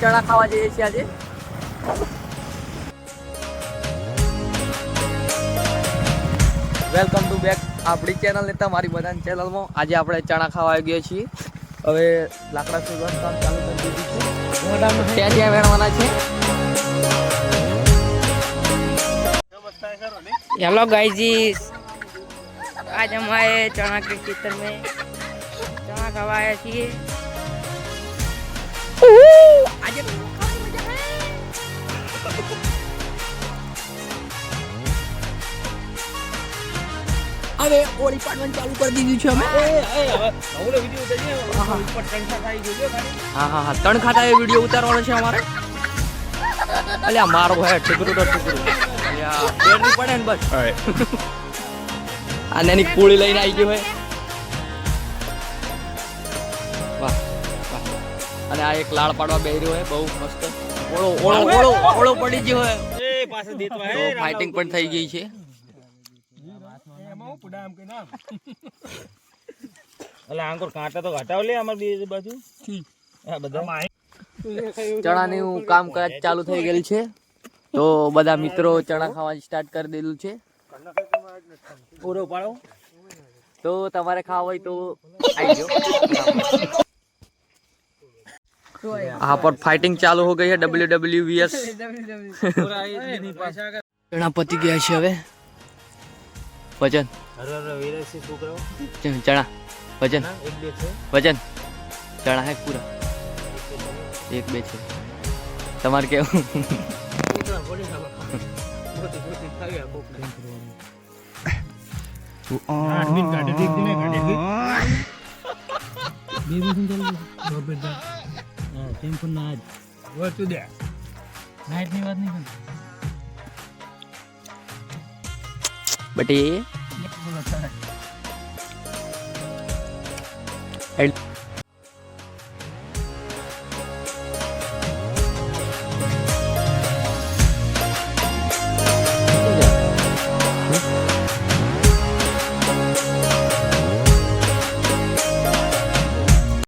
ચણા ખાવા જઈએ છીએ આજે. વેલકમ ટુ બેક આપણી ચેનલ ને તમારી બધાની ચેનલમાં. આજે આપણે ચણા ખાવા આવી ગયા છીએ. હવે લાકડા સુધવાનું કામ ચાલુ કરી દીધું છે. ત્યાં વેણવાના છે. हेलो गाइस, आज हम आए चना के खेतर में चना खवाया છીએ. આજે હવે ઓળી પાડવાનું ચાલુ કરી દીધું છે અમે. હા હા હા, ત્રણ ખાતા એ વિડીયો ઉતારવાનો છે અમારે. અલ્યા મારો હે ઠીકરું તો ઠીકરું પેડની પડે ને બસ. આ નાની પૂળી લઈને આવી ગયો હોય. વાહ વાહ. અને આ એક લાળ પાડવા બેહી રહ્યો હોય બહુ મસ્ત. ઓળો ઓળો ઓળો ઓળો પડી ગયો હોય. તો ફાઇટિંગ પણ થઈ ગઈ છે. કાંટા તો ઘટાવ લે અમાર બે બાજુ બધા ચણાનું કામકાજ ચાલુ થઈ ગયેલું છે. તો બધા મિત્રો ચણા ખાવાનું સ્ટાર્ટ કરી દીધું છે. પૂરો પાડો. તો તમારે ખાવા હોય તો આવી જાઓ. यहाँ पर फाइटिंग चालू हो गई है WWVS. चना पति गया છે હવે. વજન ચણા વજન વજન ચણા હે પૂરા 1-2 છે. તમારે કેવું? બટી